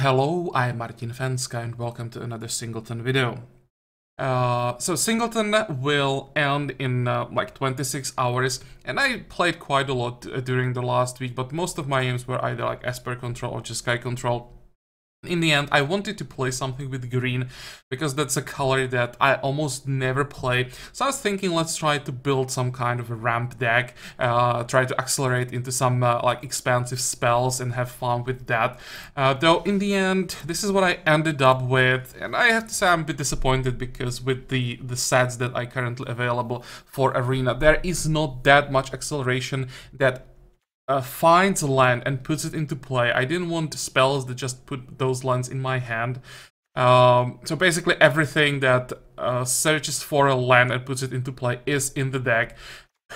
Hello, I'm Martin Fencka and welcome to another Singleton video. So Singleton will end in like 26 hours, and I played quite a lot during the last week, but most of my games were either like Esper Control or just Sky Control. In the end, I wanted to play something with green, because that's a color that I almost never play. So I was thinking, let's try to build some kind of a ramp deck, try to accelerate into some like expansive spells and have fun with that. Though in the end, this is what I ended up with, and I have to say I'm a bit disappointed, because with the sets that are currently available for Arena, there is not that much acceleration that finds land and puts it into play. I didn't want spells that just put those lands in my hand. So basically everything that searches for a land and puts it into play is in the deck,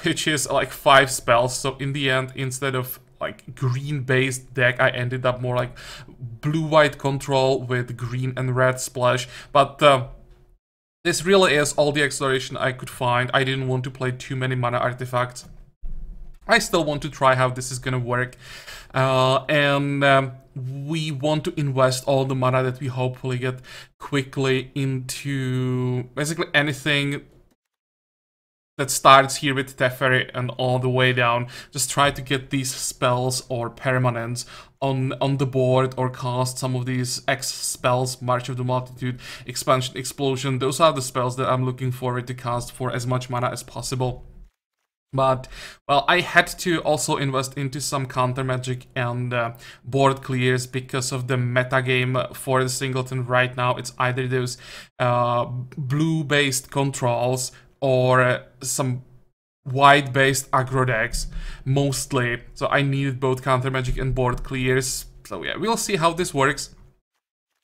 which is like 5 spells. So in the end, instead of like green-based deck, I ended up more like blue-white control with green and red splash. But this really is all the acceleration I could find. I didn't want to play too many mana artifacts. I still want to try how this is gonna work, and we want to invest all the mana that we hopefully get quickly into basically anything that starts here with Teferi and all the way down. Just try to get these spells or permanents on the board, or cast some of these X spells, March of the Multitude, Expansion, Explosion. Those are the spells that I'm looking forward to cast for as much mana as possible. But, well, I had to also invest into some counter magic and board clears because of the metagame for the Singleton right now. It's either those blue-based controls or some white-based aggro decks, mostly. So I needed both counter magic and board clears. So yeah, we'll see how this works.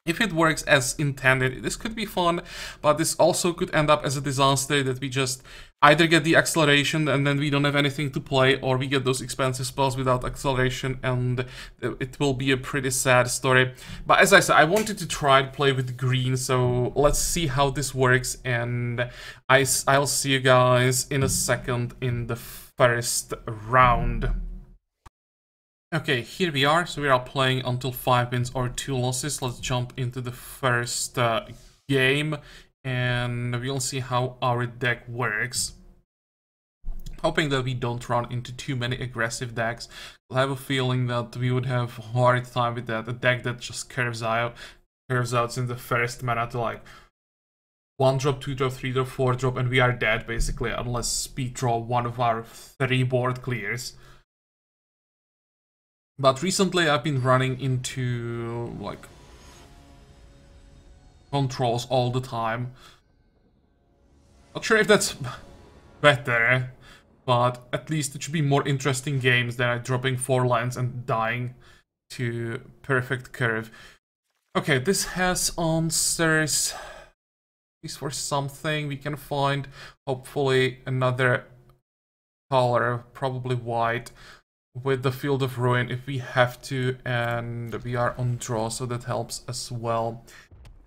If it works as intended, this could be fun, but this also could end up as a disaster, that we just either get the acceleration and then we don't have anything to play, or we get those expensive spells without acceleration, and it will be a pretty sad story. But as I said, I wanted to try to play with green, so let's see how this works, and I'll see you guys in a second in the first round. Okay, here we are. So we are playing until 5 wins or 2 losses. Let's jump into the first game, and we'll see how our deck works. Hoping that we don't run into too many aggressive decks. I have a feeling that we would have a hard time with that. A deck that just curves out in the first mana to like 1 drop, 2 drop, 3 drop, 4 drop, and we are dead basically, unless we draw one of our 3 board clears. But recently I've been running into like controls all the time. Not sure if that's better, but at least it should be more interesting games than dropping 4 lands and dying to perfect curve. Okay, this has answers. At least for something we can find. Hopefully another color, probably white, with the Field of Ruin if we have to, and we are on draw, so that helps as well.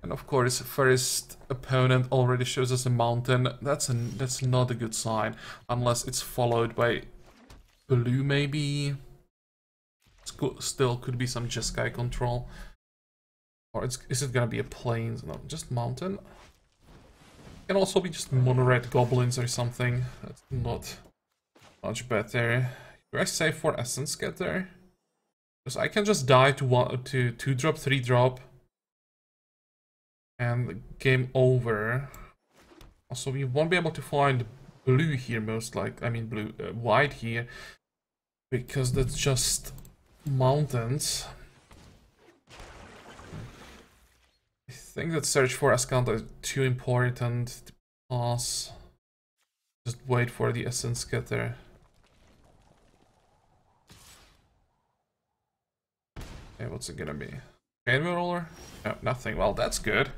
And of course, first opponent already shows us a mountain. That's not a good sign, unless it's followed by blue maybe. Still could be some Jeskai control. Or is it gonna be a plains? No, just mountain. Can also be just mono-red goblins or something. That's not much better. Do I save for Essence Getter? Because I can just die to 2 drop, 3 drop, and game over. Also, we won't be able to find blue here, white here, because that's just mountains. I think that search for Ascanta is too important to pass. Just wait for the Essence Getter. Okay, what's it gonna be? Game roller? No, nothing. Well, that's good.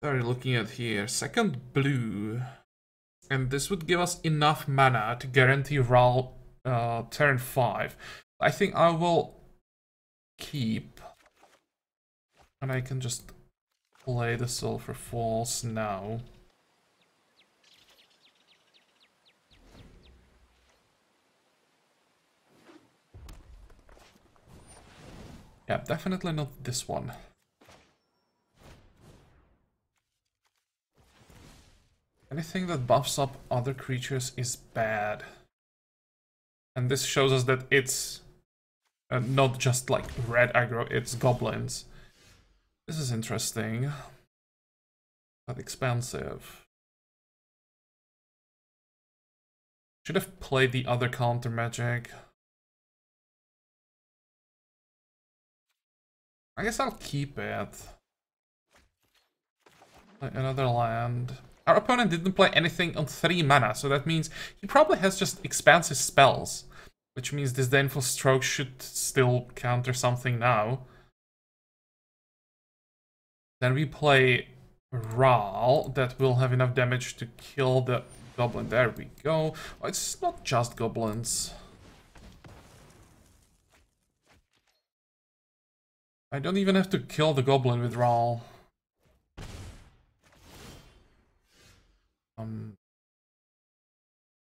Sorry, looking at here. Second blue. And this would give us enough mana to guarantee roll turn 5. I think I will keep. And I can just play the Sulphur Falls now. Yeah, definitely not this one. Anything that buffs up other creatures is bad. And this shows us that it's not just like red aggro, it's goblins. This is interesting. But expensive. Should have played the other counter magic. I guess I'll keep it. Play another land. Our opponent didn't play anything on 3 mana, so that means he probably has just expansive spells. Which means this Disdainful Stroke should still counter something now. Then we play Ral, that will have enough damage to kill the goblin. There we go. Oh, it's not just goblins. I don't even have to kill the goblin with Ral.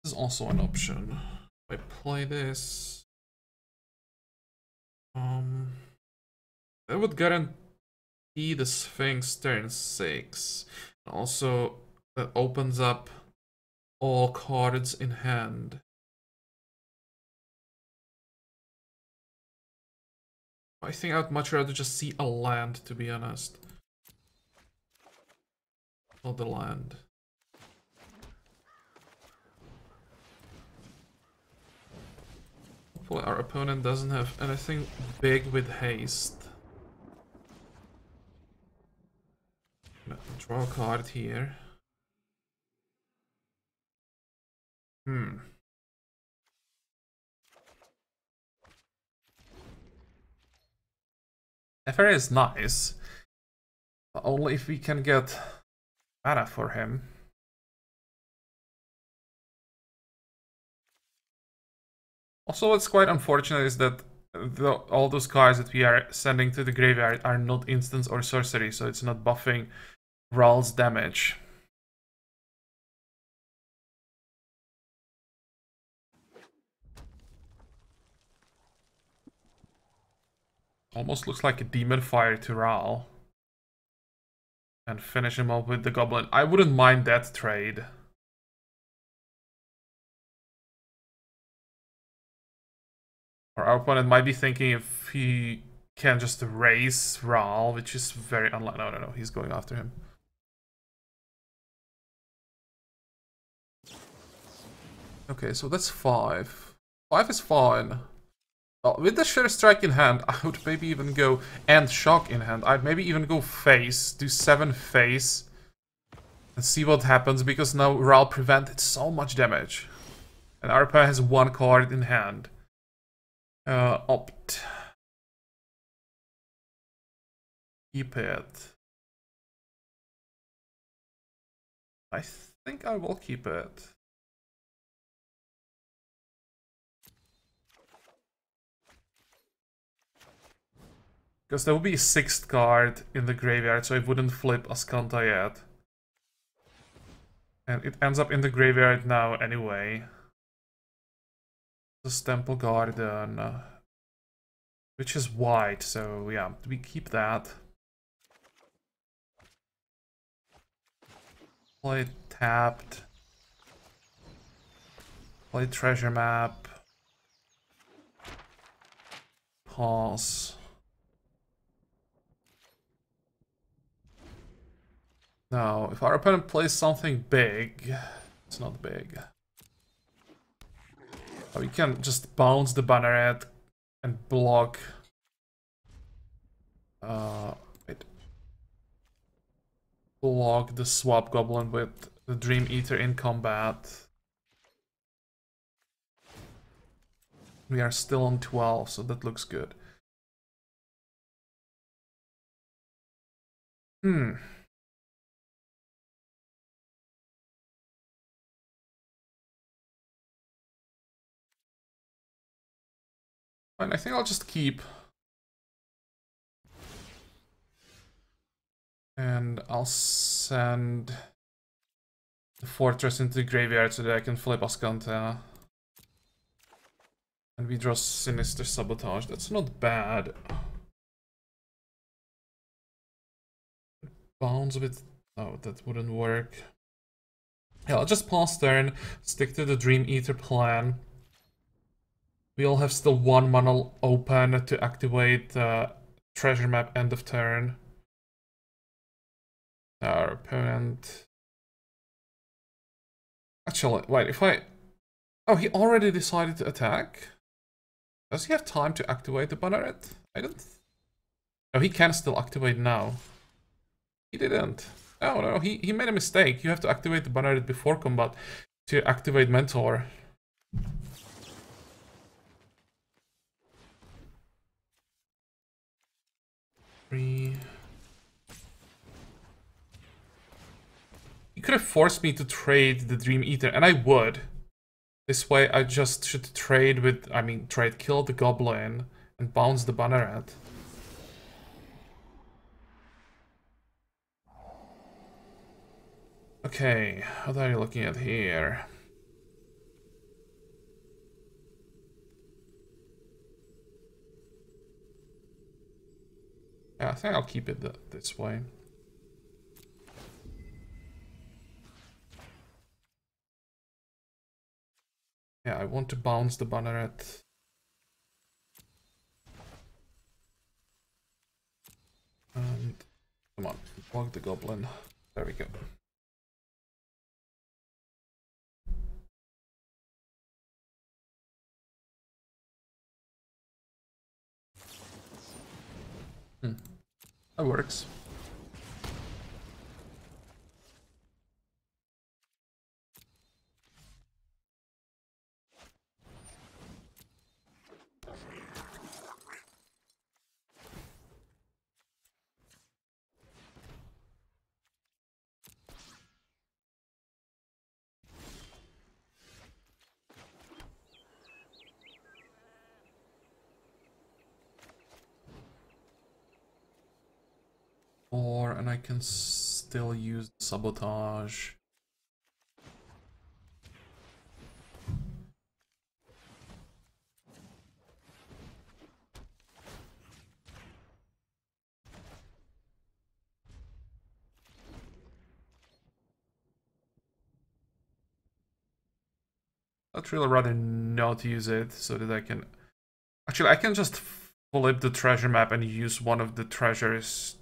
This is also an option. If I play this, that would guarantee the Sphinx turn 6. Also, that opens up all cards in hand. I think I'd much rather just see a land, to be honest. Not the land. Hopefully our opponent doesn't have anything big with haste. Draw a card here. Teferi is nice, but only if we can get mana for him. Also, what's quite unfortunate is that all those cards that we are sending to the graveyard are not instants or sorcery, so it's not buffing Ral's damage. Almost looks like a Demon Fire to Ral. And finish him up with the Goblin. I wouldn't mind that trade. Or our opponent might be thinking if he can just raise Ral, which is very unlikely. No, he's going after him. Okay, so that's 5. 5 is fine. With the Sure Strike in hand, I would maybe even go, and Shock in hand, I'd maybe even go face, do 7 face, and see what happens, because now Ral prevented so much damage. And our opponent has 1 card in hand. Opt. Keep it. I think I will keep it. Because there will be a 6th card in the graveyard, so it wouldn't flip Ascanta yet. And it ends up in the graveyard now anyway. The Temple Garden, which is white, so yeah, we keep that. Play tapped. Play Treasure Map. Pause. Now, if our opponent plays something big, it's not big. We can just bounce the Banneret and block. Wait. Block the Swap Goblin with the Dream Eater in combat. We are still on 12, so that looks good. Fine, I think I'll just keep. And I'll send the Fortress into the graveyard so that I can flip Ascanta. And we draw Sinister Sabotage. That's not bad. Bounce with... Oh, that wouldn't work. Yeah, I'll just pause turn, stick to the Dream Eater plan. We'll have still one mana open to activate treasure map end of turn. Our opponent... Actually, wait, if I... Oh, he already decided to attack? Does he have time to activate the Banneret? I don't... Oh, he can still activate now. He didn't. Oh no, he made a mistake. You have to activate the Banneret before combat to activate Mentor. Three... He could have forced me to trade the Dream Eater, and I would. This way I just should trade with... I mean, kill the Goblin and bounce the Banneret. Okay, what are you looking at here? Yeah, I think I'll keep it this way. Yeah, I want to bounce the Banneret. And come on, block the Goblin. There we go. That works. And I can still use Sabotage. I'd really rather not use it so that I can... Actually, I can just flip the treasure map and use one of the treasures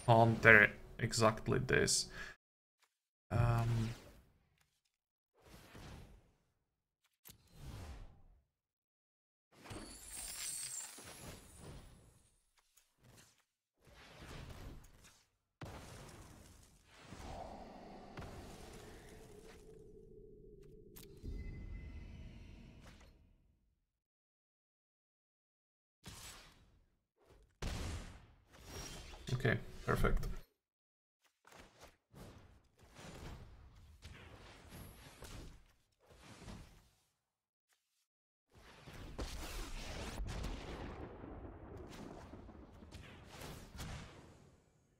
on there, exactly this. Okay, perfect.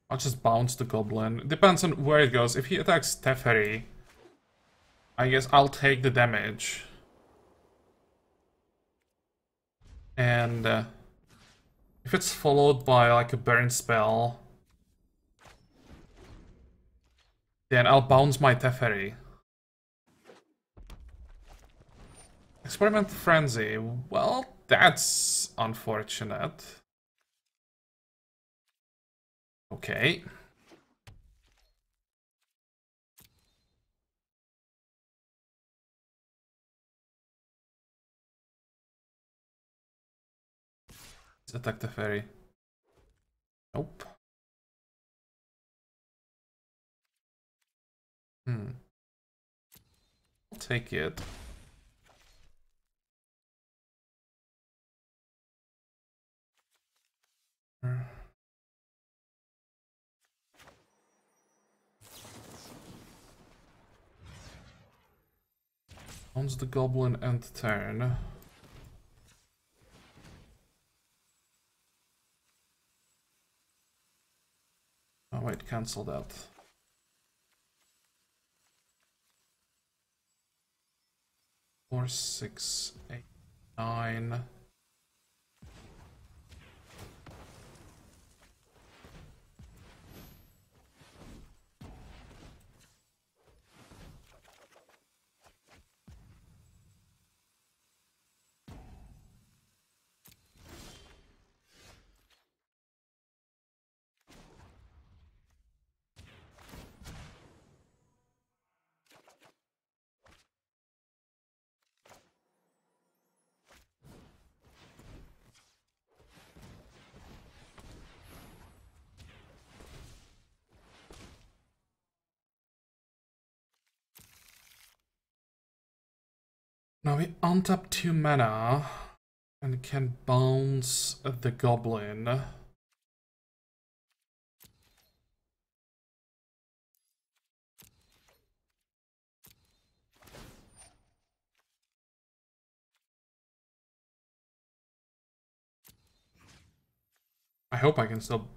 I'll just bounce the Goblin. Depends on where it goes. If he attacks Teferi, I guess I'll take the damage. And if it's followed by like a burn spell, then I'll bounce my Teferi. Experiment Frenzy. Well, that's unfortunate. Okay. Let's attack the fairy. Nope. I'll take it. Owns the Goblin end turn. Oh wait, cancel that. Four, 6, 8, 9. Now we untap 2 mana and can bounce the goblin. I hope I can still...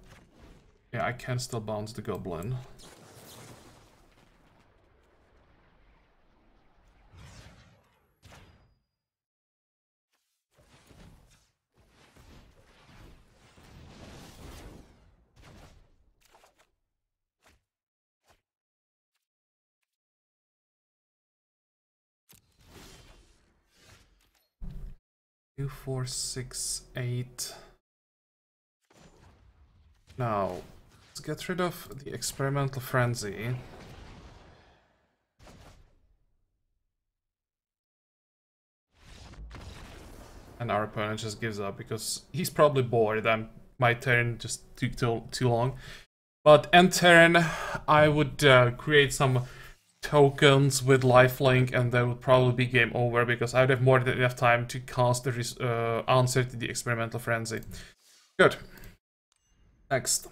Yeah, I can still bounce the goblin. Two, 4, 6, 8. Now, let's get rid of the experimental frenzy. And our opponent just gives up because he's probably bored and my turn just took too long. But end turn, I would create some tokens with lifelink and that would probably be game over because I would have more than enough time to cast the answer to the experimental frenzy. Good. Next.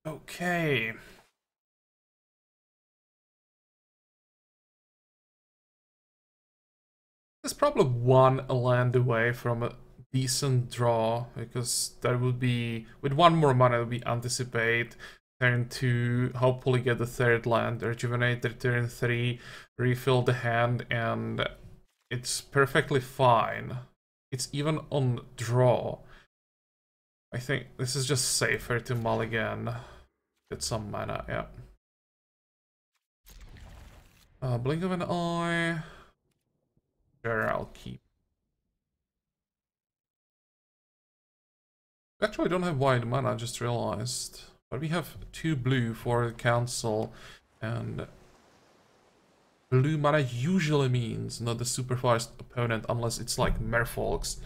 Okay. It's probably one land away from a decent draw, because there would be, with one more mana, it would be Anticipate, turn 2, hopefully get the third land, Rejuvenate their turn 3, refill the hand, and it's perfectly fine. It's even on draw. I think this is just safer to mulligan. Get some mana, yeah. Blink of an eye. Sure, I'll keep. Actually, I don't have white mana, I just realized. But we have 2 blue for cancel, and blue mana usually means not the super fast opponent unless it's like Merfolk's.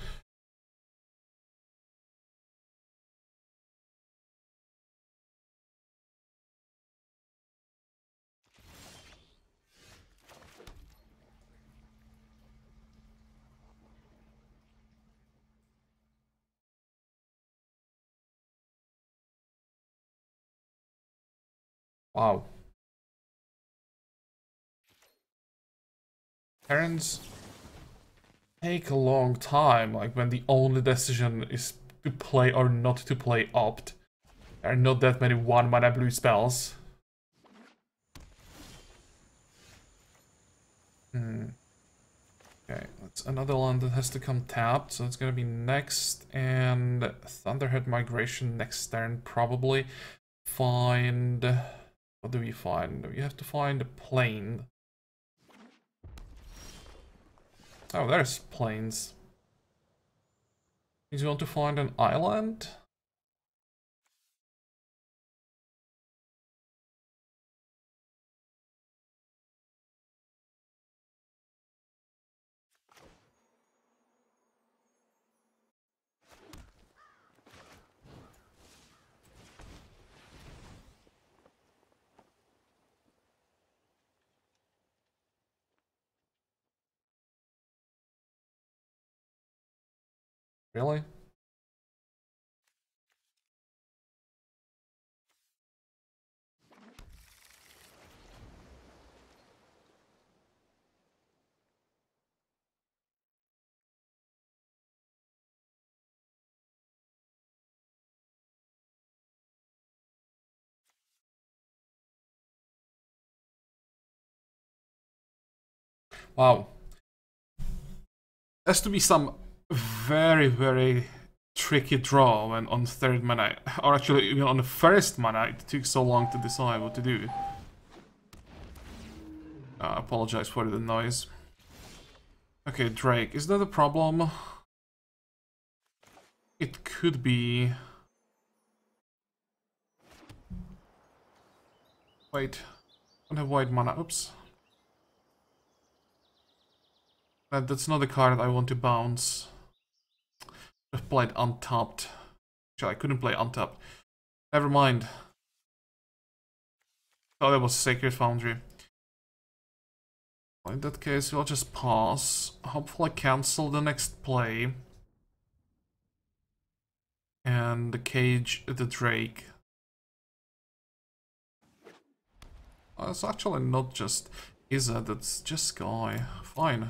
Wow. Turns take a long time, like when the only decision is to play or not to play Opt. There are not that many 1 mana blue spells. Okay, that's another land that has to come tapped, so it's gonna be next, and Thunderhead Migration next turn, probably. Find... What do we find? We have to find a plane. Oh, there's planes. Do you want to find an island? Really? Wow. Has to be some very, very tricky draw when on third mana, or actually even on the first mana, it took so long to decide what to do. I apologize for the noise. Okay, Drake, is that a problem? It could be. Wait, I don't have white mana, oops. That's not the card I want to bounce. I've played untapped. Actually, I couldn't play untapped. Never mind. Oh, that was Sacred Foundry. Well, in that case, we'll just pause. Hopefully cancel the next play. And cage the Drake. Oh, it's actually not just Izzet, it's just Sky. Fine.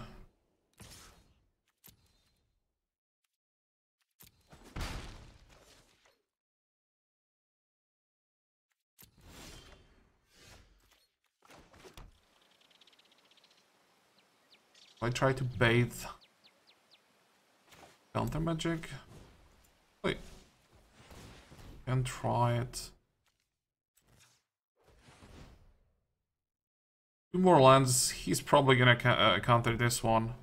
I try to bathe counter magic. Wait. Can try it. Two more lands, he's probably gonna counter this one.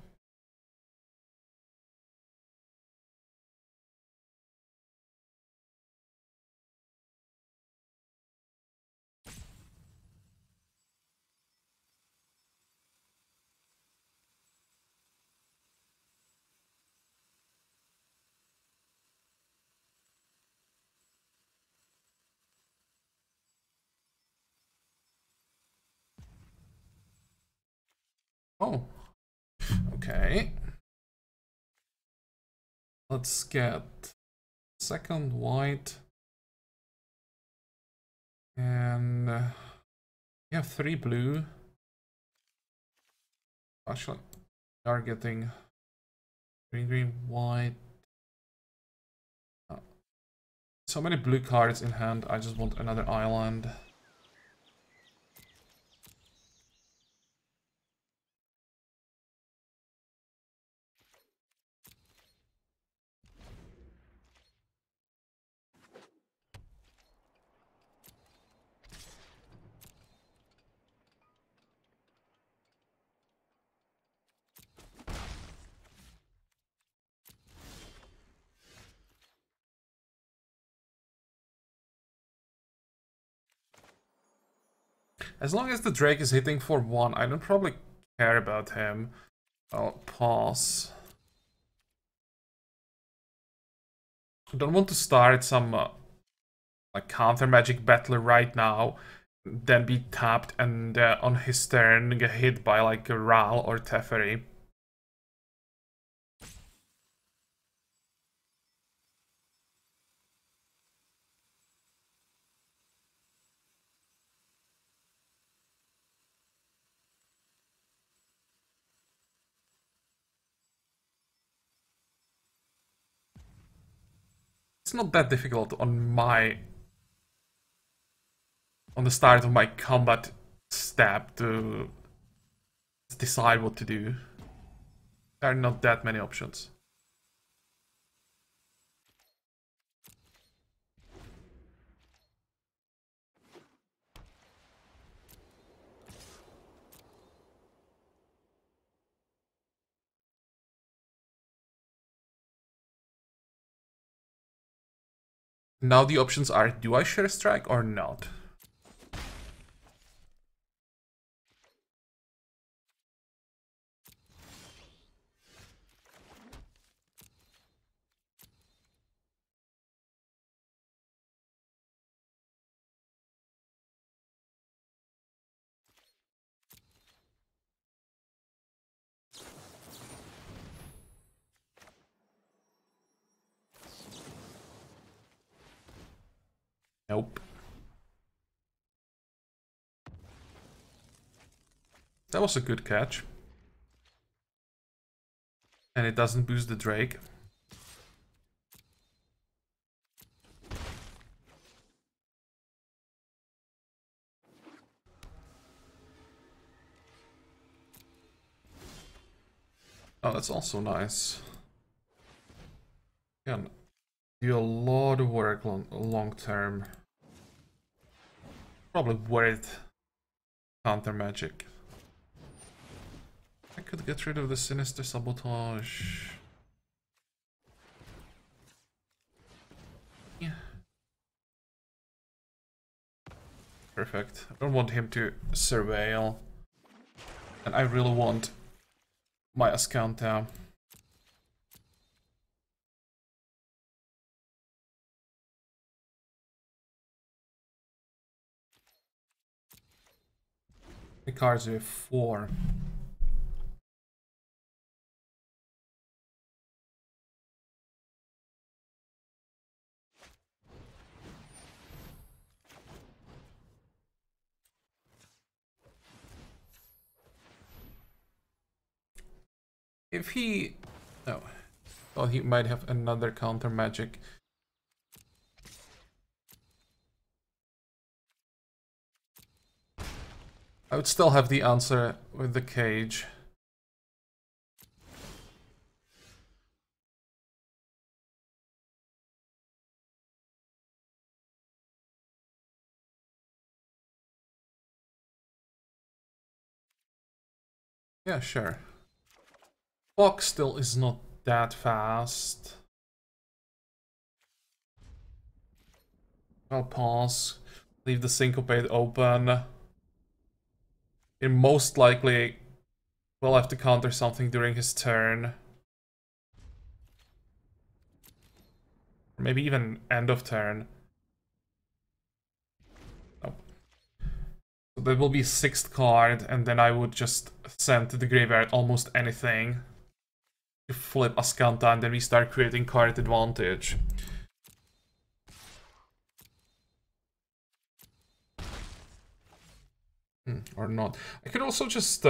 Oh. Okay. Let's get second white. And we have 3 blue. Actually, we are getting green, green, white. Oh. So many blue cards in hand, I just want another island. As long as the Drake is hitting for 1, I don't probably care about him. I'll pause. I don't want to start some like counter magic battler right now, then be tapped and on his turn get hit by like a Ral or Teferi. It's not that difficult on the start of my combat step to decide what to do. There are not that many options. Now the options are, do I share strike or not? Nope. That was a good catch. And it doesn't boost the Drake. Oh, that's also nice. Again, Do a lot of work long term. Probably worth counter magic. I could get rid of the sinister sabotage. Yeah. Perfect. I don't want him to surveil. And I really want my Ascanta. The cards with 4. If he... No. Thought he might have another counter magic. I would still have the answer with the cage. Yeah, sure. Fox still is not that fast. I'll pause. Leave the syncopate open. It most likely will have to counter something during his turn. Or maybe even end of turn. Oh. So that will be 6th card, and then I would just send to the graveyard almost anything. To flip Ascanta, and then we start creating card advantage. Or not. I could also just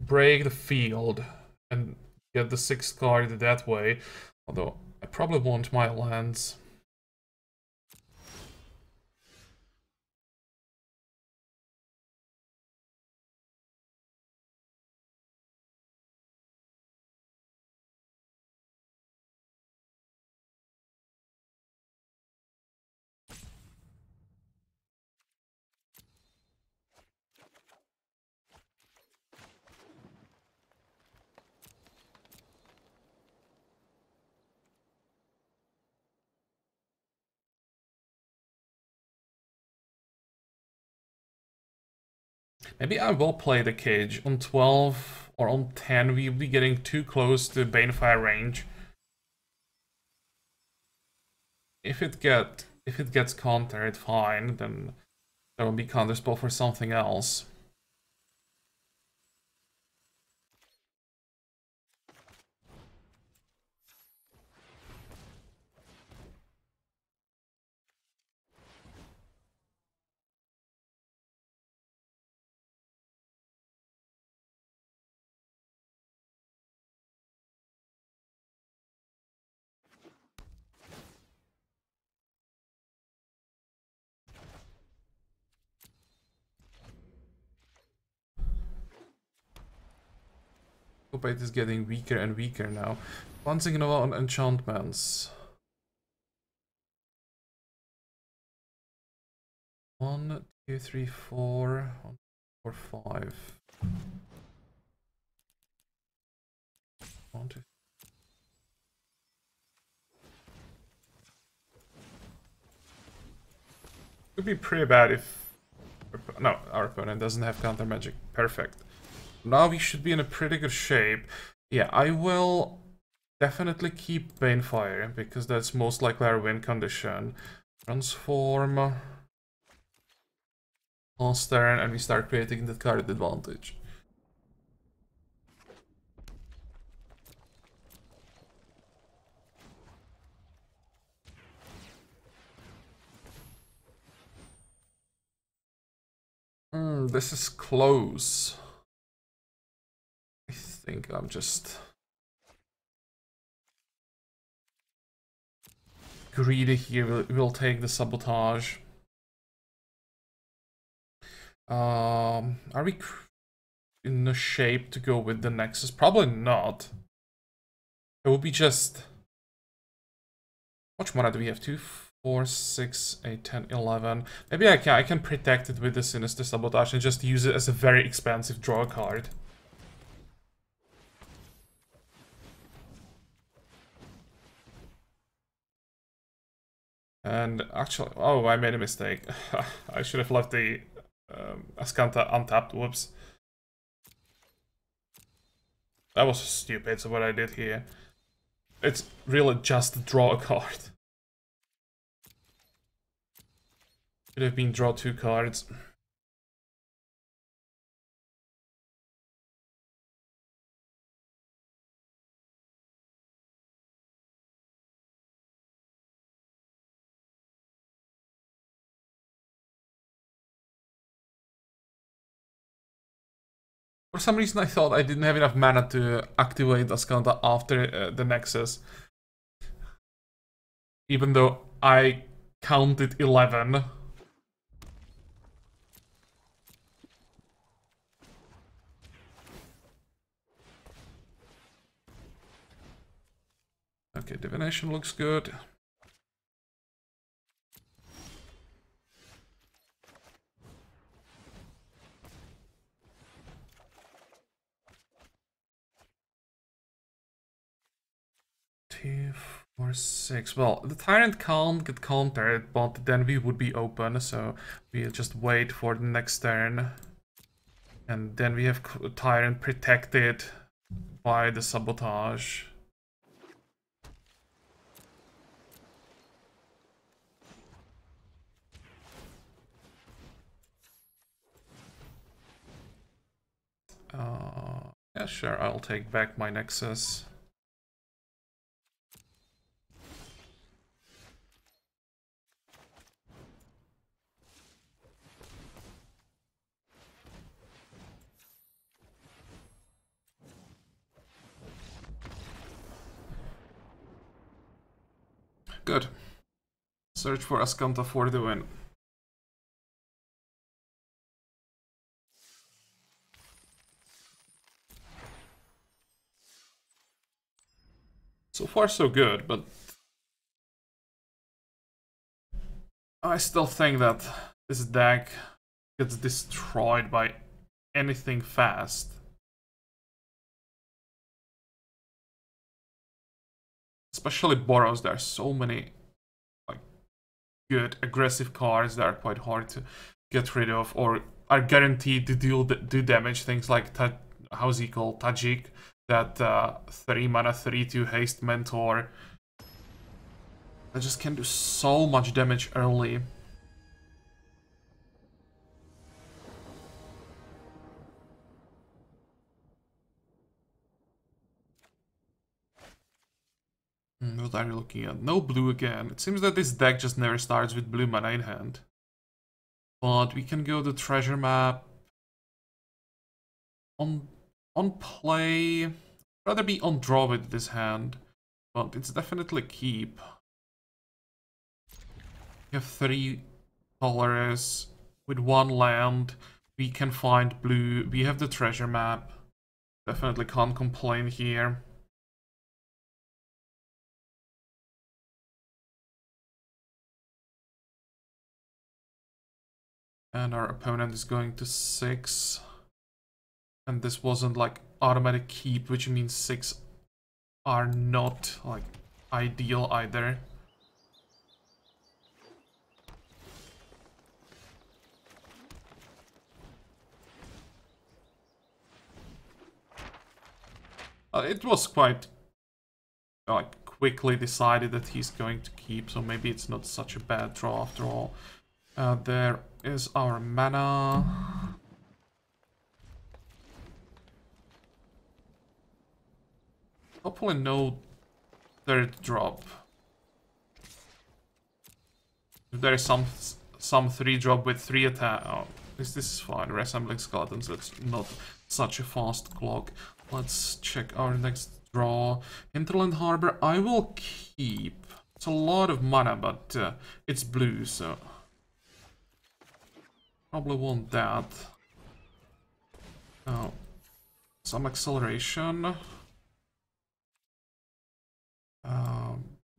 break the field and get the 6th card that way. Although I probably want my lands. Maybe I will play the cage. On 12 or on 10 we'll be getting too close to Banefire range. If it gets countered, fine, then there will be counterspell for something else. Syncopate is getting weaker and weaker now. One signal on enchantments. 1, 2, 3, 4, 1, 4, 5. 1, 2. Could be pretty bad if... No, our opponent doesn't have counter magic. Perfect. Now we should be in a pretty good shape. Yeah, I will definitely keep Banefire, because that's most likely our win condition. Transform. Last turn, and we start creating the card advantage. This is close. I think I'm just greedy here. We'll take the sabotage. Are we in the shape to go with the Nexus? Probably not. It will be just much mana do we have? 2, 4, 6, 8, 10, 11. Maybe I can protect it with the Sinister Sabotage and just use it as a very expensive draw card. And actually, oh, I made a mistake. I should have left the Azcanta untapped. Whoops. That was stupid, so what I did here. It's really just draw a card. Could have been draw 2 cards. For some reason I thought I didn't have enough mana to activate Azcanta after the Nexus. Even though I counted 11. Okay, Divination looks good. Two, 4, 6. Well, the Tyrant can't get countered, but then we would be open, so we'll just wait for the next turn. And then we have Tyrant protected by the Sabotage. Yeah, sure, I'll take back my Nexus. Good. Search for Azcanta for the win. So far so good, but I still think that this deck gets destroyed by anything fast. Especially Boros, there are so many like good aggressive cards that are quite hard to get rid of or are guaranteed to do damage. Things like how's he called? Tajik, that 3 mana 3/2 haste mentor. That just can do so much damage early. What are you looking at? No blue again. It seems that this deck just never starts with blue mana in hand. But we can go the treasure map. On play, I'd rather be on draw with this hand, but it's definitely keep. We have 3 colors with 1 land. We can find blue. We have the treasure map. Definitely can't complain here. And our opponent is going to 6. And this wasn't like automatic keep, which means 6 are not like ideal either. It was quite like quickly decided that he's going to keep, so maybe it's not such a bad draw after all. There is our mana. Hopefully no third drop. If there is some 3-drop with 3 attack, oh, this is fine. Resembling skeletons, that's not such a fast clock. Let's check our next draw. Hinterland Harbor, I will keep. It's a lot of mana, but it's blue, so probably want that. Oh, some acceleration.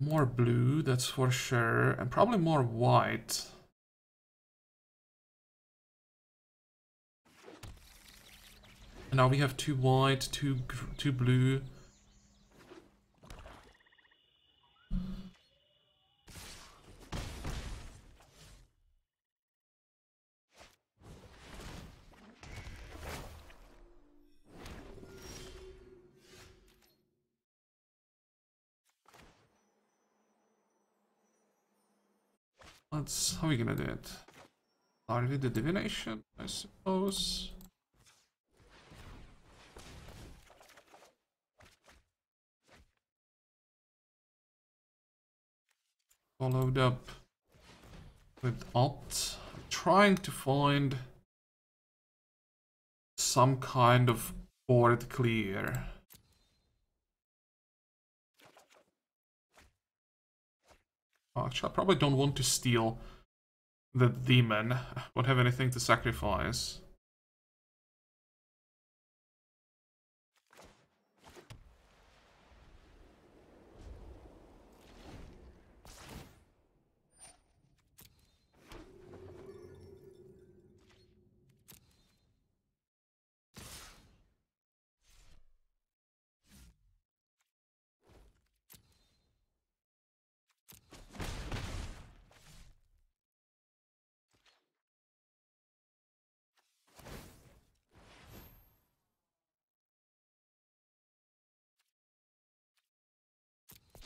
More blue, that's for sure, and probably more white. And now we have 2 white, 2 blue. How are we gonna do it? Are we the divination, I suppose? Followed up with Alt. I'm trying to find some kind of board clear. Actually, I probably don't want to steal the demon. Won't have anything to sacrifice.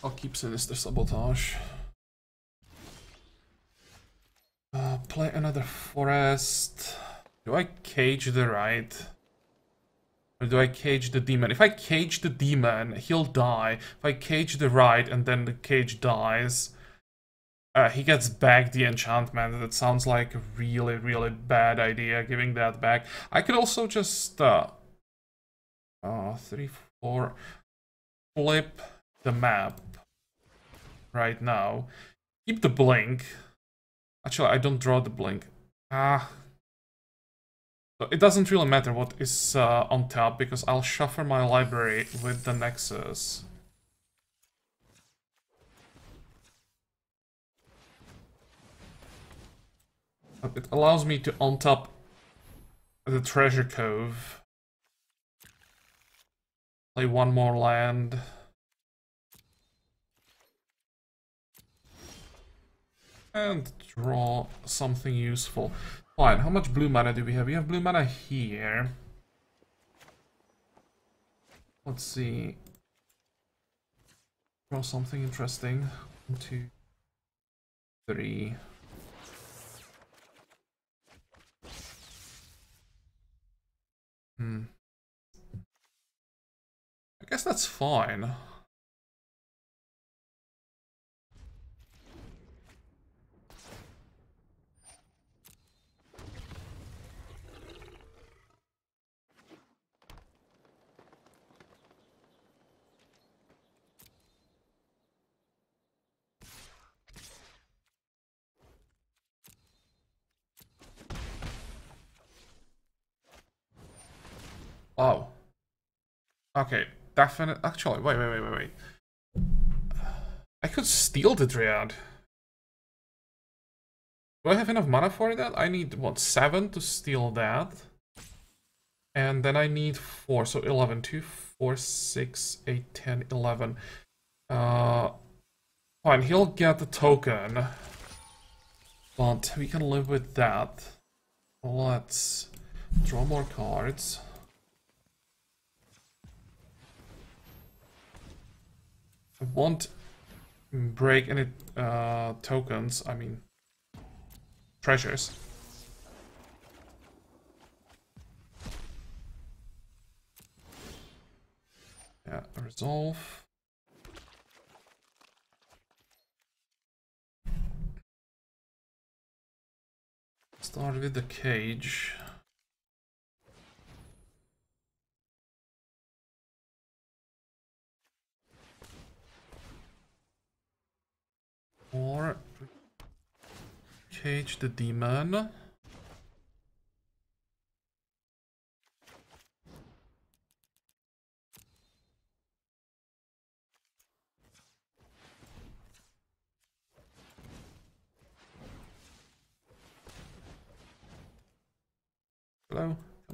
I'll keep Sinister Sabotage. Play another forest. Do I cage the right? Or do I cage the demon? If I cage the demon, he'll die. If I cage the right and then the cage dies, he gets back the enchantment. That sounds like a really, really bad idea, giving that back. I could also just 3, 4, flip the map right now. Keep the blink. Actually, I don't draw the blink. So it doesn't really matter what is on top, because I'll shuffle my library with the Nexus. It allows me to untap the Treasure Cove. Play 1 more land. And draw something useful. Fine, how much blue mana do we have? We have blue mana here. Let's see. Draw something interesting. 1, 2, 3. I guess that's fine. Oh. Okay, definite. Actually, wait. I could steal the Dryad. Do I have enough mana for that? I need, what, 7 to steal that? And then I need 4, so 11. 2, 4, 6, 8, 10, 11. Fine, he'll get the token. But we can live with that. Let's draw more cards. I won't break any tokens, I mean treasures. Yeah, resolve. Start with the cage. Or cage the demon.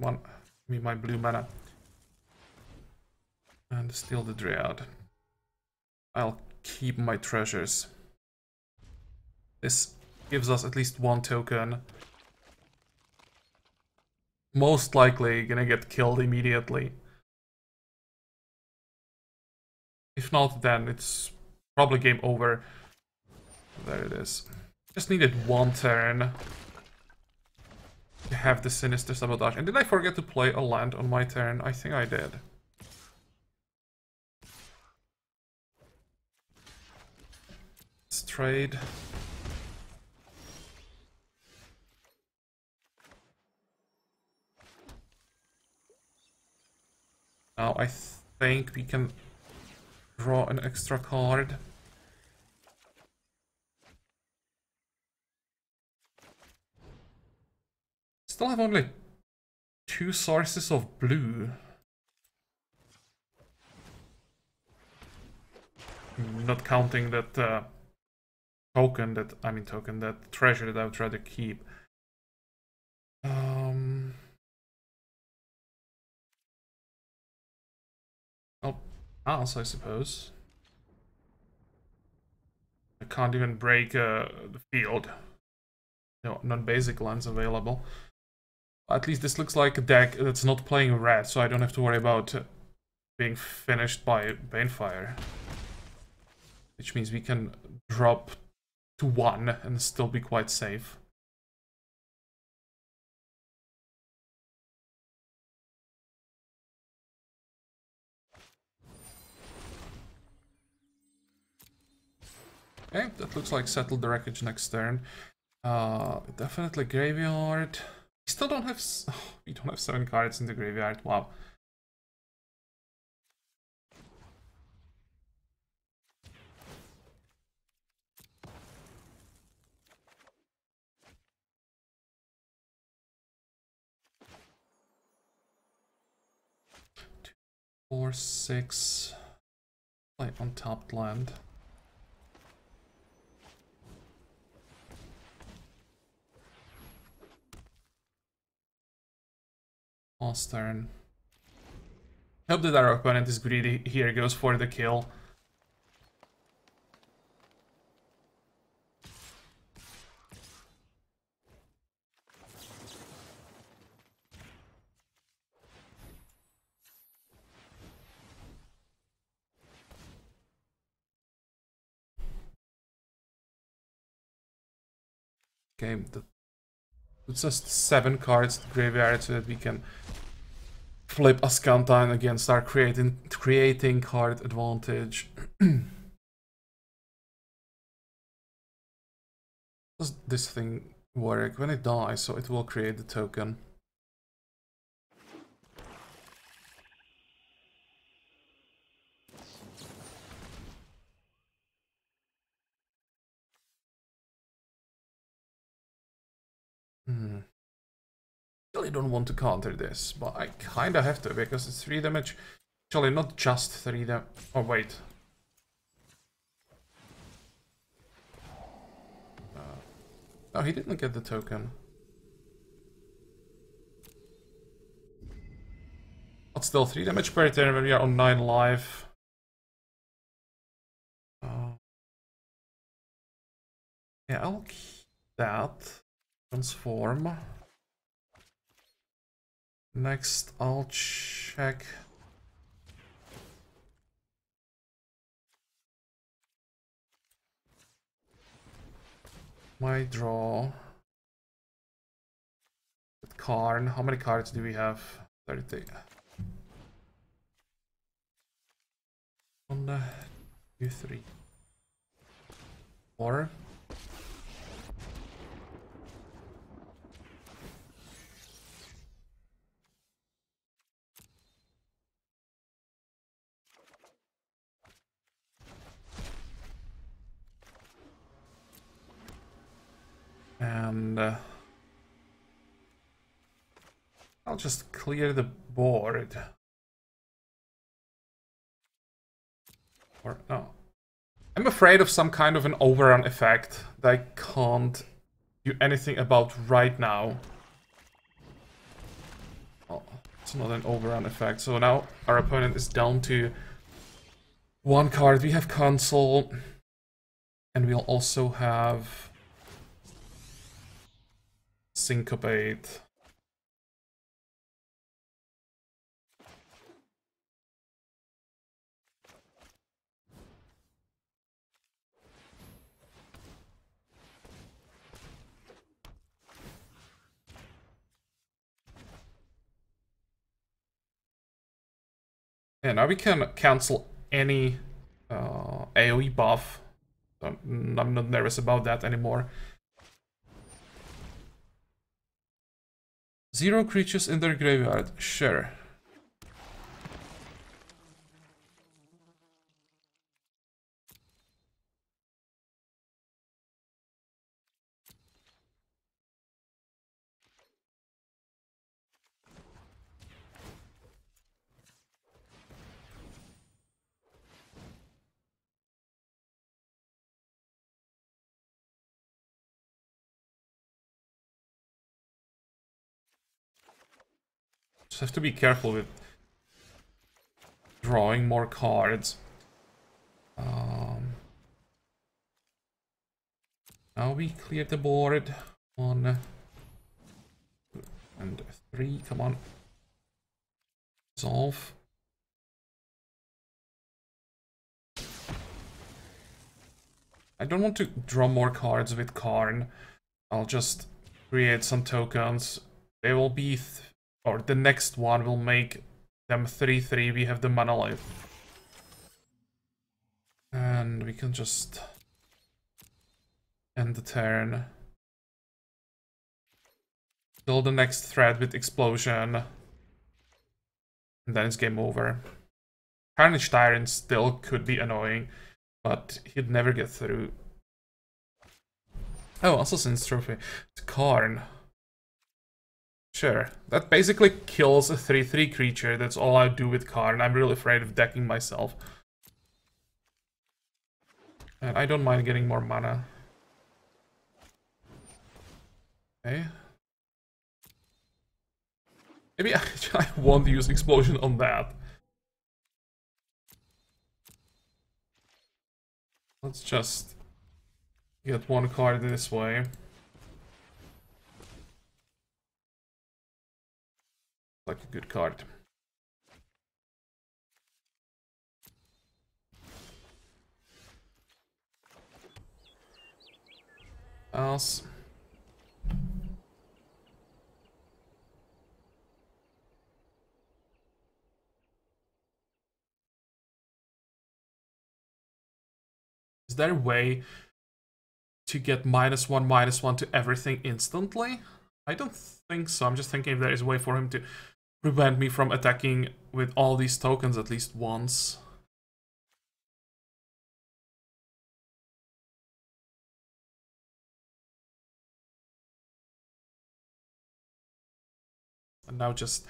Come on, give me my blue mana. And steal the Dryad. I'll keep my treasures. This gives us at least one token. Most likely gonna get killed immediately. If not, then it's probably game over. There it is. Just needed one turn to have the Sinister Sabotage. And did I forget to play a land on my turn? I think I did. Let's trade. Now I think we can draw an extra card. Still have only 2 sources of blue. Not counting that that treasure that I would try to keep. Oh, pass, I suppose. I can't even break the field. No, non-basic lands available. At least this looks like a deck that's not playing red, so I don't have to worry about being finished by Banefire. Which means we can drop to 1 and still be quite safe. Okay, that looks like settle the wreckage next turn. Definitely graveyard. We still don't have... we don't have 7 cards in the graveyard. Wow. Two, 4, 6. Play untapped land. Last turn. Hope that our opponent is greedy here, goes for the kill. Okay, that puts us 7 cards to the graveyard so that we can flip Ascantine against our creating card advantage. Does this thing work? When it dies, so it will create the token. Really don't want to counter this, but I kinda have to because it's 3 damage. Actually, not just 3 damage. Oh, wait. Oh, he didn't get the token. But still, 3 damage per turn when we are on 9 life. Yeah, I'll keep that. Transform. Next, I'll check. My draw. With Karn. How many cards do we have? 30. 1, 2, 3, 4. And I'll just clear the board. Or no. I'm afraid of some kind of an overrun effect that I can't do anything about right now. Oh, it's not an overrun effect. So now our opponent is down to 1 card. We have Console. And we'll also have Syncopate. Yeah, now we can cancel any AoE buff. So I'm not nervous about that anymore. 0 creatures in their graveyard, sure. Just have to be careful with drawing more cards. Now we clear the board. 1 and 3, come on. Resolve. I don't want to draw more cards with Karn. I'll just create some tokens. They will be, or the next one will make them 3/3. We have the mana life. And we can just end the turn. Kill the next threat with Explosion. And then it's game over. Carnage Tyrant still could be annoying, but he'd never get through. Oh, Assassin's Trophy. It's Karn. Sure. That basically kills a 3/3 creature. That's all I do with Karn. I'm really afraid of decking myself. And I don't mind getting more mana. Okay. Maybe I won't use Explosion on that. Let's just get 1 card this way. Like a good card. Else. Is there a way to get -1/-1 to everything instantly? I don't think so. I'm just thinking if there is a way for him to prevent me from attacking with all these tokens at least once. And now just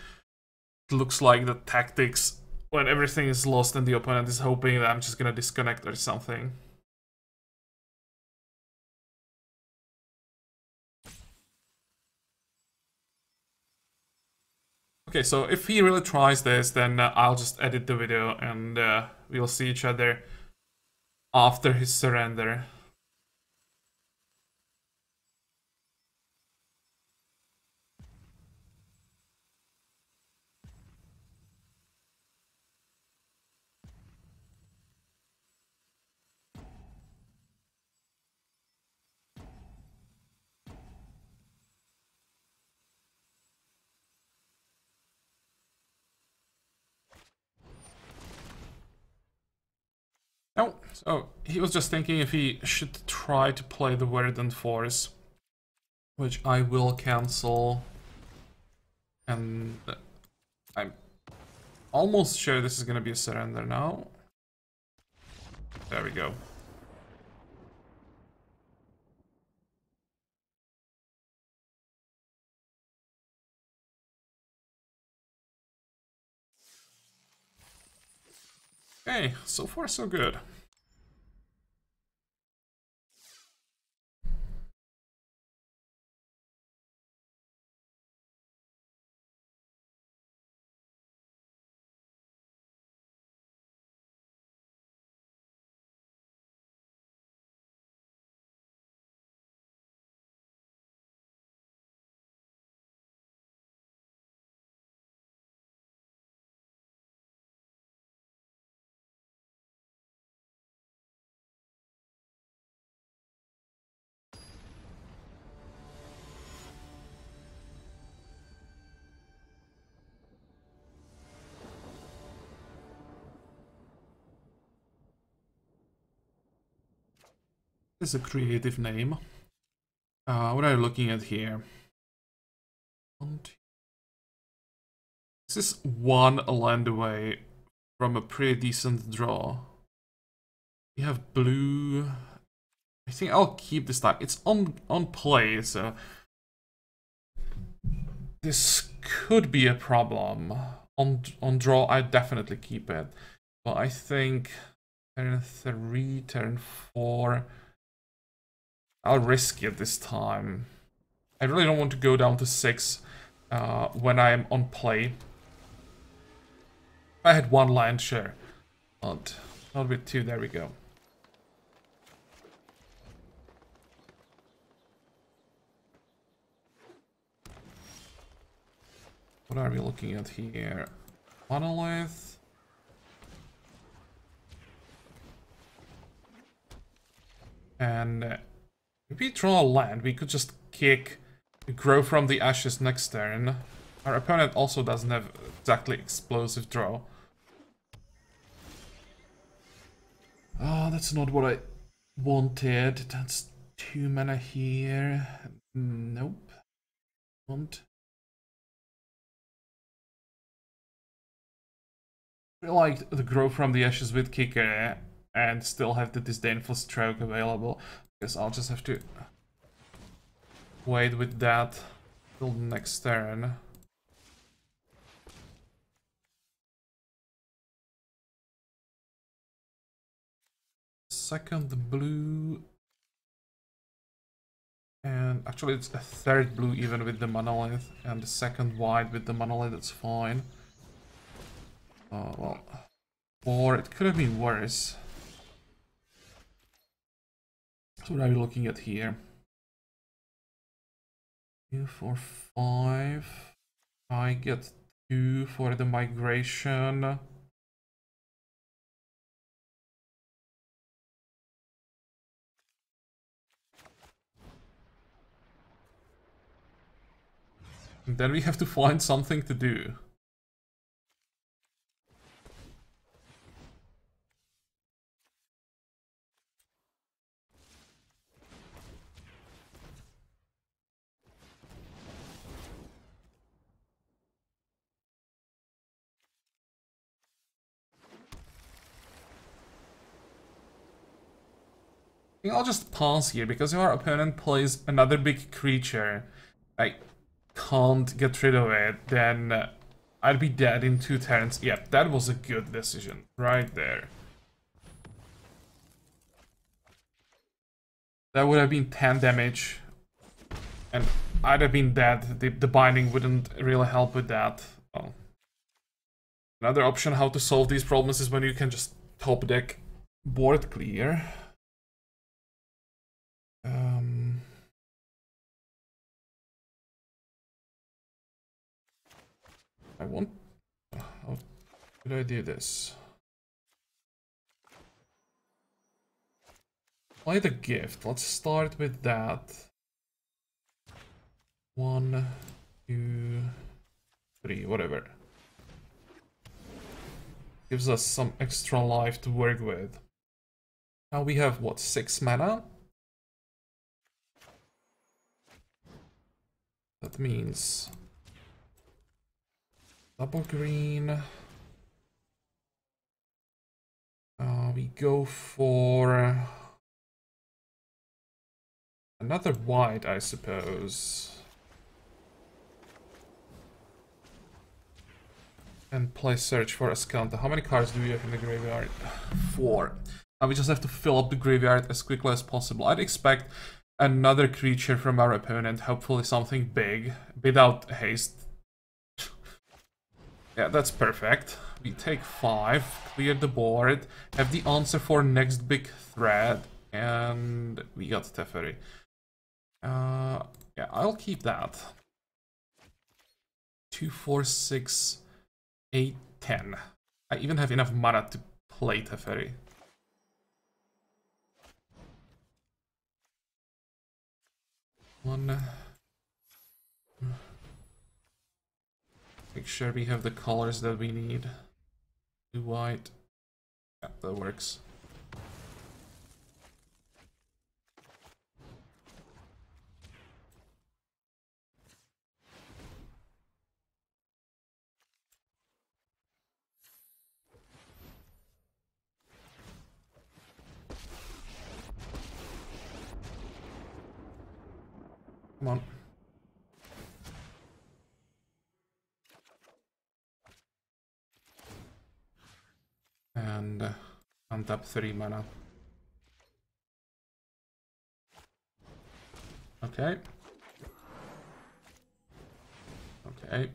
looks like the tactics when everything is lost and the opponent is hoping that I'm just gonna disconnect or something. Okay, so if he really tries this, then I'll just edit the video and we'll see each other after his surrender. Oh, so he was just thinking if he should try to play the Verdant Force, which I will cancel. And I'm almost sure this is gonna be a surrender now. There we go. Okay, so far so good. It's a creative name. What are you looking at here? This is one land away from a pretty decent draw. We have blue. I think I'll keep this time. It's on play, so this could be a problem. On draw, I definitely keep it. But I think turn 3, turn 4. I'll risk it this time. I really don't want to go down to 6 when I'm on play. If I had one land share, but not with 2. There we go. What are we looking at here? Monolith. And if we draw a land, we could just kick, grow from the ashes next turn. Our opponent also doesn't have exactly explosive draw. Oh, that's not what I wanted. That's 2 mana here. Nope. Don't. I like the grow from the ashes with kicker and still have the disdainful stroke available. Guess I'll just have to wait with that till next turn. Second blue. And actually it's a third blue even with the monolith. And the second white with the monolith, that's fine. Well, or it could have been worse. So what are we looking at here? 2, 4, 5. I get 2 for the migration. And then we have to find something to do. I think I'll just pause here, because if our opponent plays another big creature, I can't get rid of it, then I'd be dead in 2 turns. Yep, that was a good decision, right there. That would have been 10 damage, and I'd have been dead. The binding wouldn't really help with that. Well, another option how to solve these problems is when you can just top deck board clear. I want... How did I do this? Play the gift. Let's start with that. 1, 2, 3, whatever. Gives us some extra life to work with. Now we have, what, 6 mana? That means... double green. We go for... another white, I suppose. And play Search for Escalante. How many cards do we have in the graveyard? 4. Now we just have to fill up the graveyard as quickly as possible. I'd expect another creature from our opponent, hopefully something big, without haste. Yeah, that's perfect. We take 5, clear the board, have the answer for next big threat, and we got Teferi. Yeah, I'll keep that. 2, 4, 6, 8, 10. I even have enough mana to play Teferi. One. Make sure we have the colors that we need. Blue, white. Yeah, that works. Come on. And untap 3 mana. Okay. Okay.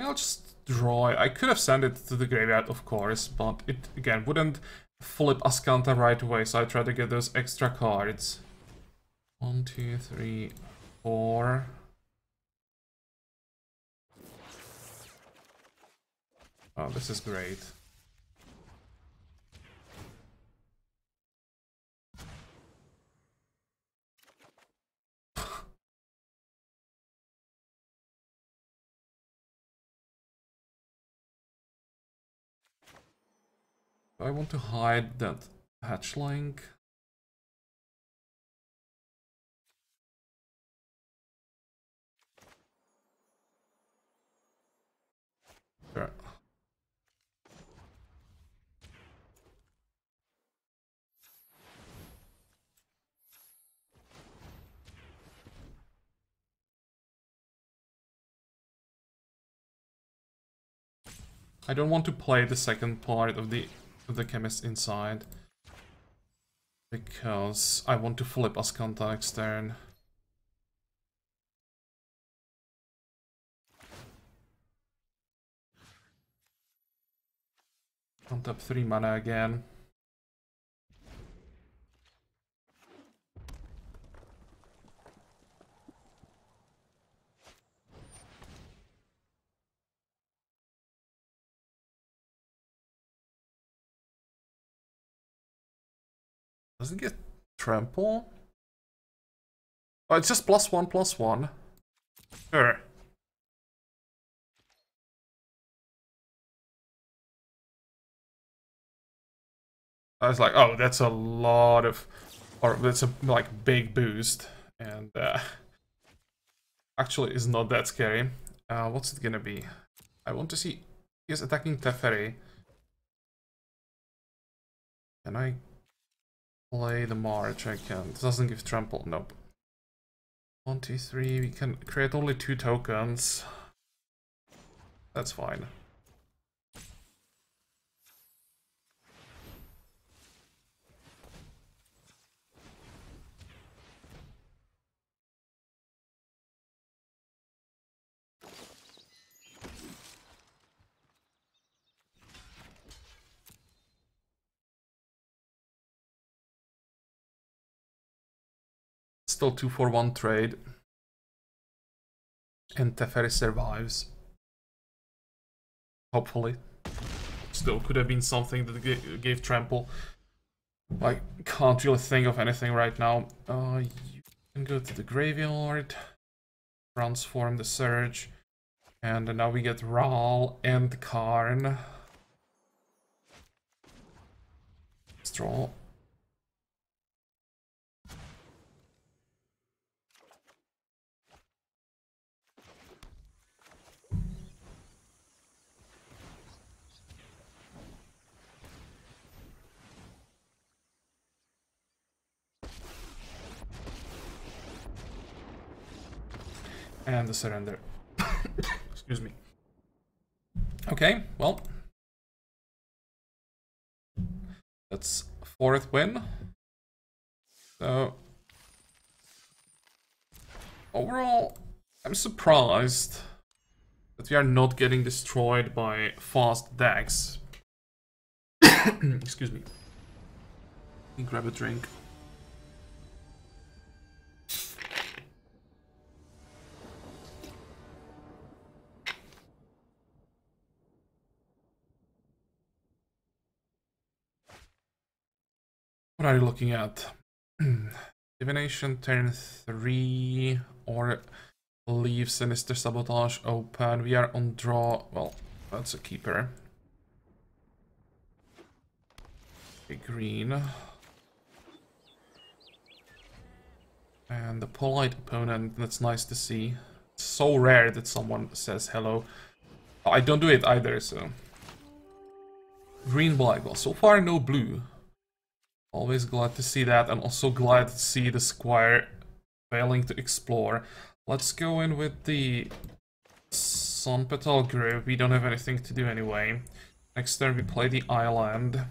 I'll just draw it. I could have sent it to the graveyard, of course, but it, again, wouldn't flip Ascanta right away, so I try to get those extra cards. 1, 2, 3, 4. Oh, this is great. Do I want to hide that hatchling? Sure. I don't want to play the second part of the Chemist Inside, because I want to flip Ascanta next turn. Untap 3 mana again. Does it get trample? Oh, it's just +1/+1. Sure. I was like, oh, that's a lot of, or that's a like big boost, and actually is not that scary. What's it gonna be? I want to see. He's attacking Teferi. Can I play the March? I can. This doesn't give trample. Nope. 1, 2, 3. We can create only 2 tokens. That's fine. Still 2-for-1 trade. And Teferi survives. Hopefully. Still could have been something that gave trample. I can't really think of anything right now. You can go to the graveyard. Transform the Surge. And now we get Ral and Karn. Let's draw. And the surrender. Excuse me. Okay, well. That's 4th win. So overall, I'm surprised that we are not getting destroyed by fast decks. Excuse me. Let me grab a drink. What are you looking at? Divination turn 3 or leave Sinister Sabotage open. We are on draw. Well, that's a keeper. Okay, green. And the polite opponent, that's nice to see. It's so rare that someone says hello. I don't do it either, so... Green, black. Well, so far no blue. Always glad to see that, and also glad to see the squire failing to explore. Let's go in with the Sun Petal Grove. We don't have anything to do anyway. Next turn we play the island.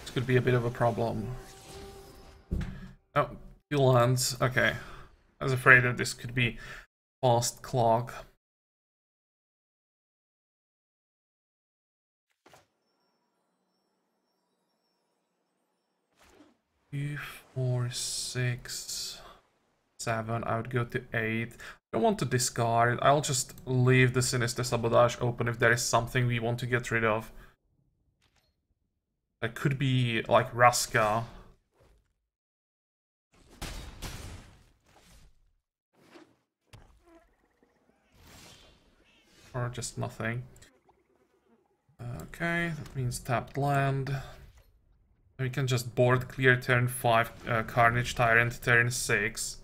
This could be a bit of a problem. Oh, 2 lands. Okay. I was afraid that this could be fast clock. 2, 4, 6, 7. I would go to 8. I don't want to discard. I'll just leave the Sinister Sabotage open if there is something we want to get rid of. That could be like Raska. Or just nothing. Okay, that means tapped land. We can just board clear turn 5, Carnage Tyrant turn 6.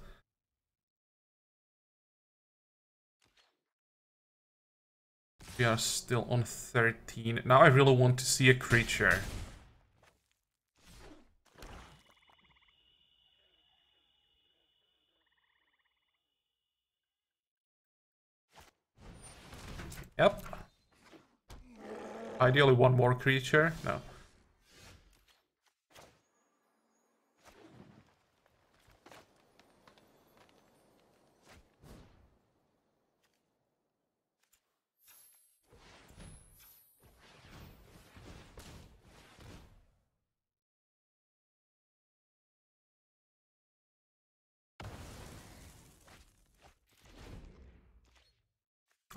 We are still on 13. Now I really want to see a creature. Yep. Ideally one more creature. No.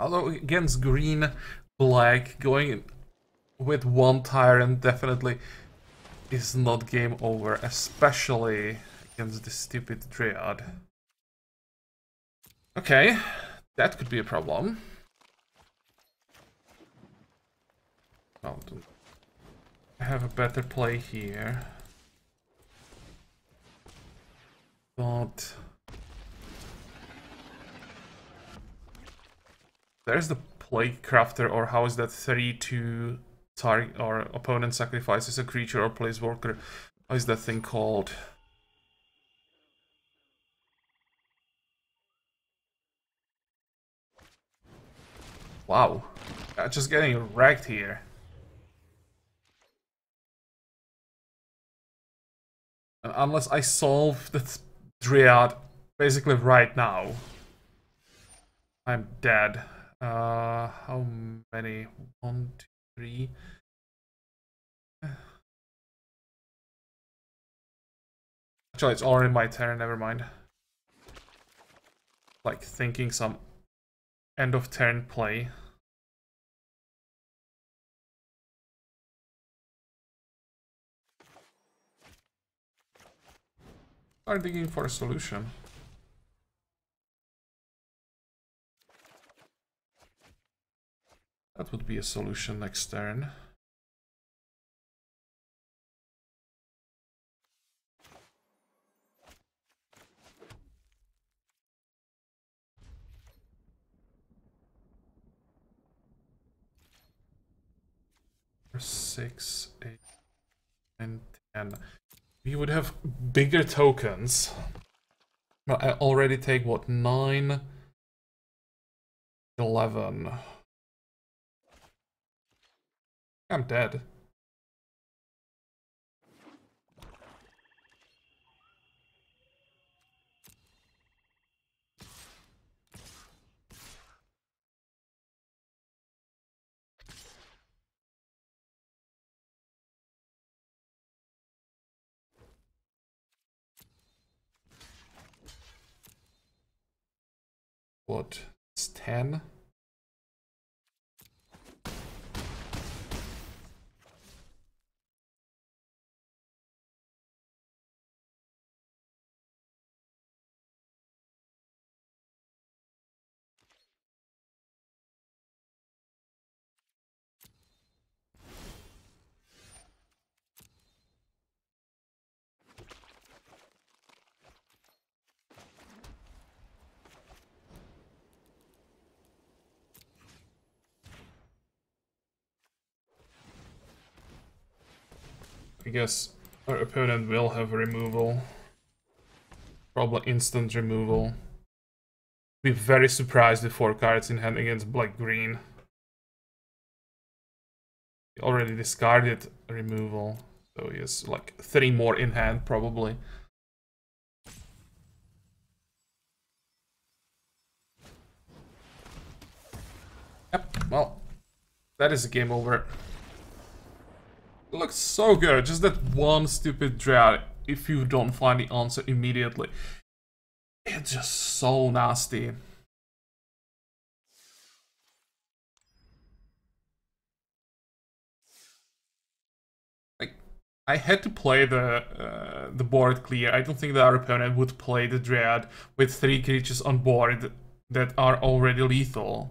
Although against green, black, going with one Tyrant definitely is not game over, especially against this stupid Dryad. Okay, that could be a problem. Oh, I have a better play here. But... there's the Plague Crafter, or how is that 3-2 target or opponent sacrifices a creature or planeswalker? How is that thing called? Wow, just getting wrecked here. Unless I solve the Dryad basically right now, I'm dead. How many? 1, 2, 3. Actually, it's already my turn, never mind. Like, thinking some end of turn play. Start digging for a solution. That would be a solution next turn. Six, 8, and 10. We would have bigger tokens. But I already take what, 9, 11. I'm dead. What? It's 10? I guess our opponent will have a removal. Probably instant removal. Be very surprised with 4 cards in hand against black-green. He already discarded removal, so he has like 3 more in hand probably. Yep, well, that is a game over. It looks so good, just that one stupid drought if you don't find the answer immediately. It's just so nasty. Like, I had to play the board clear. I don't think that our opponent would play the Dryad with 3 creatures on board that are already lethal.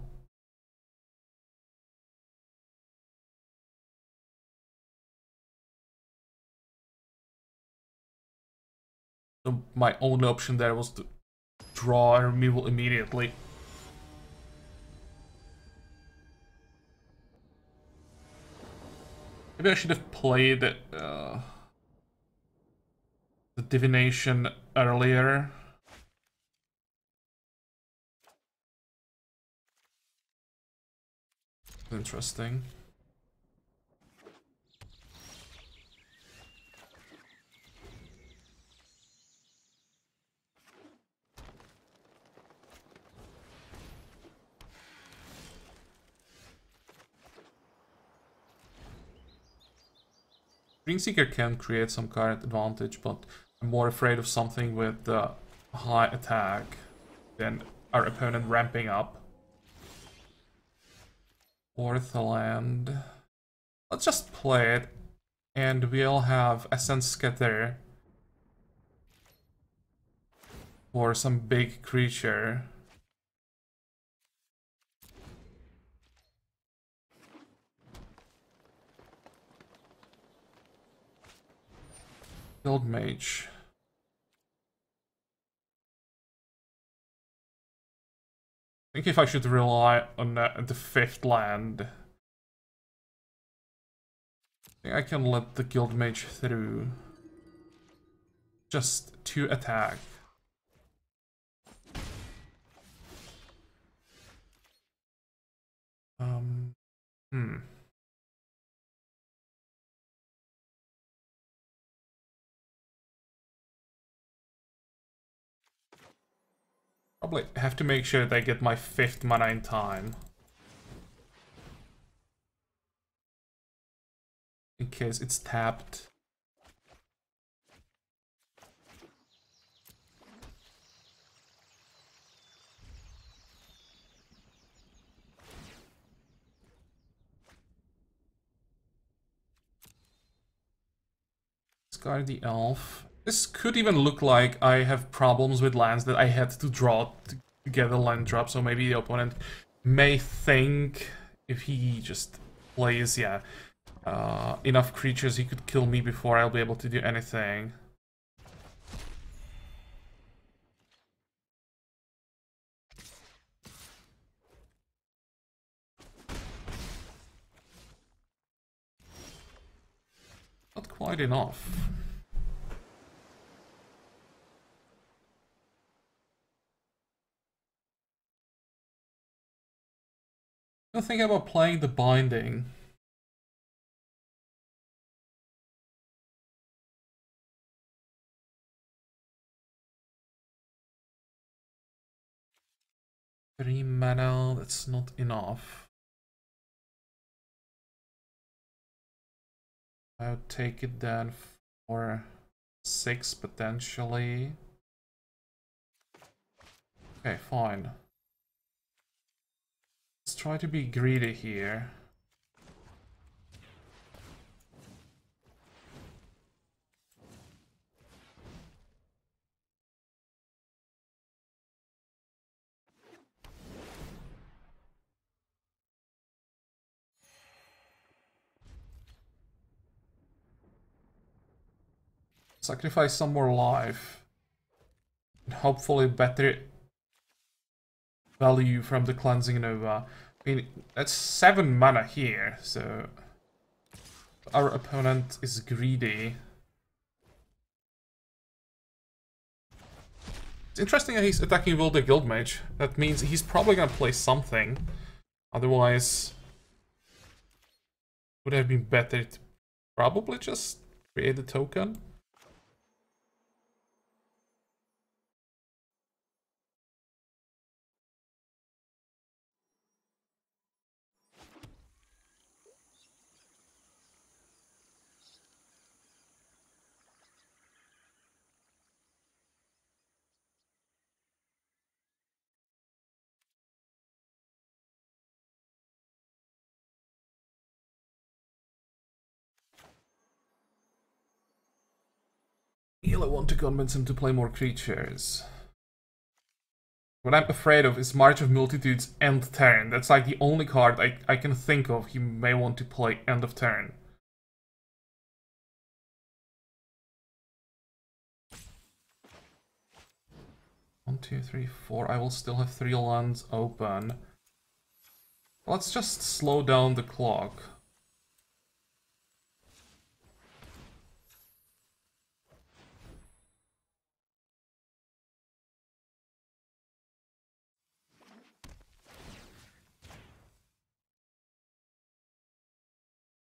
So my only option there was to draw a removal immediately. Maybe I should have played the divination earlier. Interesting. Greenseeker can create some card advantage, but I'm more afraid of something with high attack than our opponent ramping up. 4th land. Let's just play it, and we'll have Essence Scatter for some big creature. Guild Mage. I think if I should rely on the 5th land, I think I can let the Guild Mage through. Just 2 attack. Probably have to make sure that I get my 5th mana in time. In case it's tapped. Discard the elf. This could even look like I have problems with lands that I had to draw to get a land drop, so maybe the opponent may think if he just plays, enough creatures he could kill me before I'll be able to do anything. Not quite enough. I'm thinking about playing the Binding. Three mana, that's not enough. I would take it then for 6 potentially. Okay, fine. Let's try to be greedy here. Sacrifice some more life. And hopefully better value from the Cleansing Nova. I mean, that's 7 mana here, so... Our opponent is greedy. It's interesting that he's attacking Will the Guildmage. That means he's probably gonna play something. Otherwise, would have been better to probably just create a token. I want to convince him to play more creatures. What I'm afraid of is March of Multitudes end turn. That's like the only card I can think of he may want to play end of turn. One, two, three, four. I will still have 3 lands open. Let's just slow down the clock.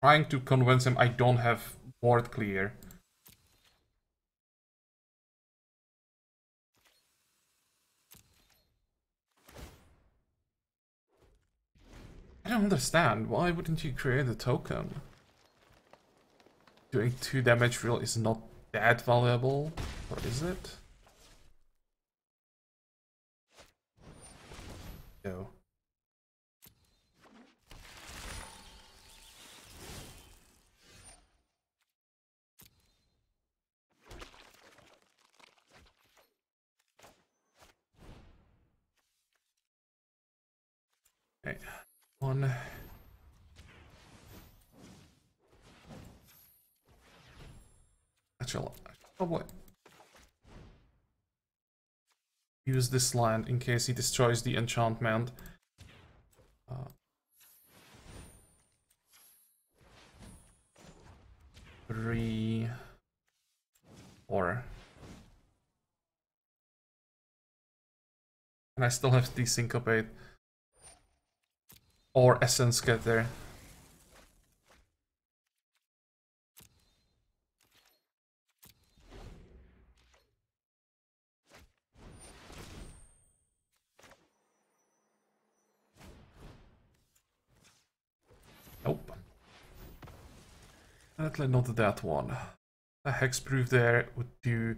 Trying to convince him I don't have board clear. I don't understand. Why wouldn't you create a token? Doing 2 damage really is not that valuable, or is it? No. Okay. 1. Actually, probably use this land in case he destroys the enchantment. 3, 4. And I still have the Syncopate. Or Essence Getter. Nope. Definitely not that one. The Hexproof there would do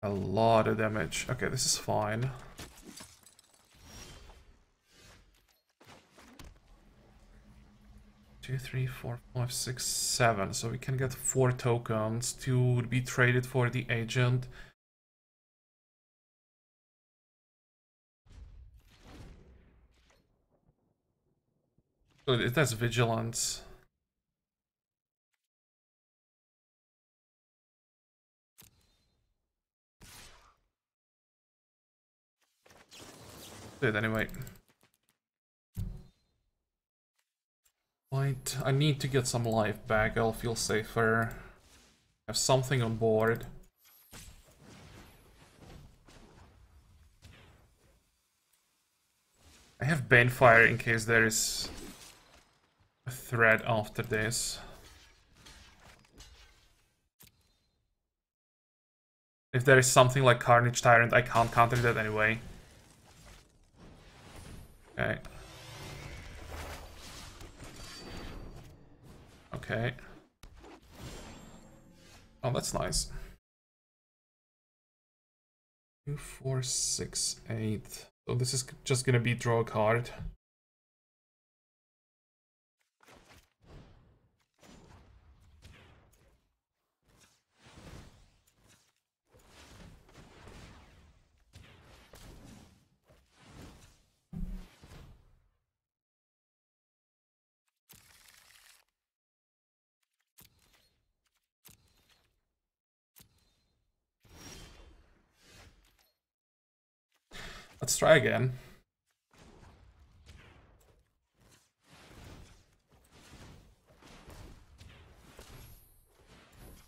a lot of damage. Okay, this is fine. Two, 3, 4, 5, 6, 7. So we can get 4 tokens. 2 would be traded for the agent. So it has vigilance. Did anyway. Right, I need to get some life back. I'll feel safer. Have something on board. I have Banefire in case there is a threat after this. If there is something like Carnage Tyrant, I can't counter that anyway. Okay. Okay. Oh, that's nice. 2, 4, 6, 8. So this is just gonna be draw a card. Let's try again.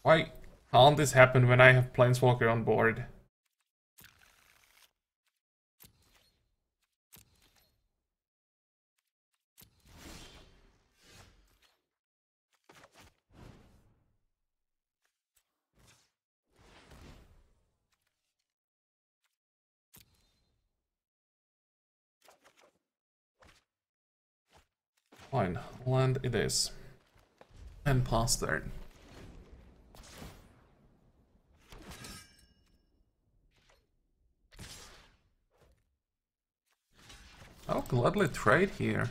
Why can't this happen when I have Planeswalker on board? Fine, land it is. And pass turn. I'll gladly trade here.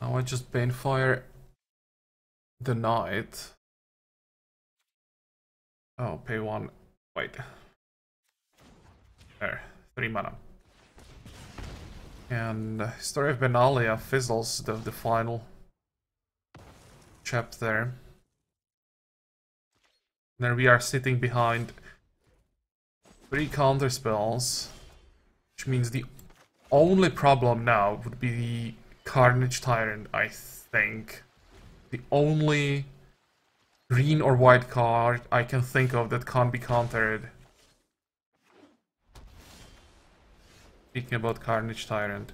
Now I just Banefire the Knight. Oh, pay one. Wait. There, 3 mana. And Story of Benalia fizzles the final chapter. There we are sitting behind 3 counter spells, which means the only problem now would be the Carnage Tyrant, I think. The only green or white card I can think of that can't be countered. Speaking about Carnage Tyrant.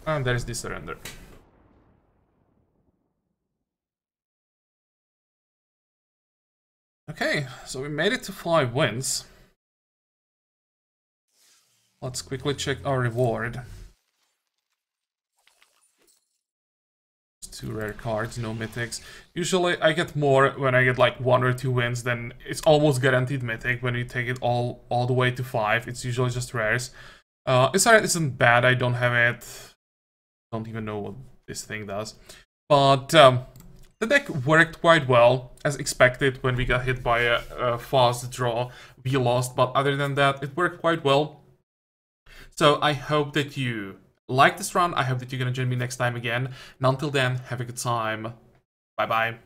And there's the surrender. Okay, so we made it to 5 wins. Let's quickly check our reward. 2 rare cards, no mythics. Usually I get more when I get like 1 or 2 wins, then it's almost guaranteed mythic. When you take it all the way to 5, it's usually just rares. It isn't bad, I don't have it. Don't even know what this thing does. But the deck worked quite well, as expected. When we got hit by a fast draw, we lost. But other than that, it worked quite well. So I hope that you like this run. I hope that you're gonna join me next time again. And until then, have a good time. Bye-bye.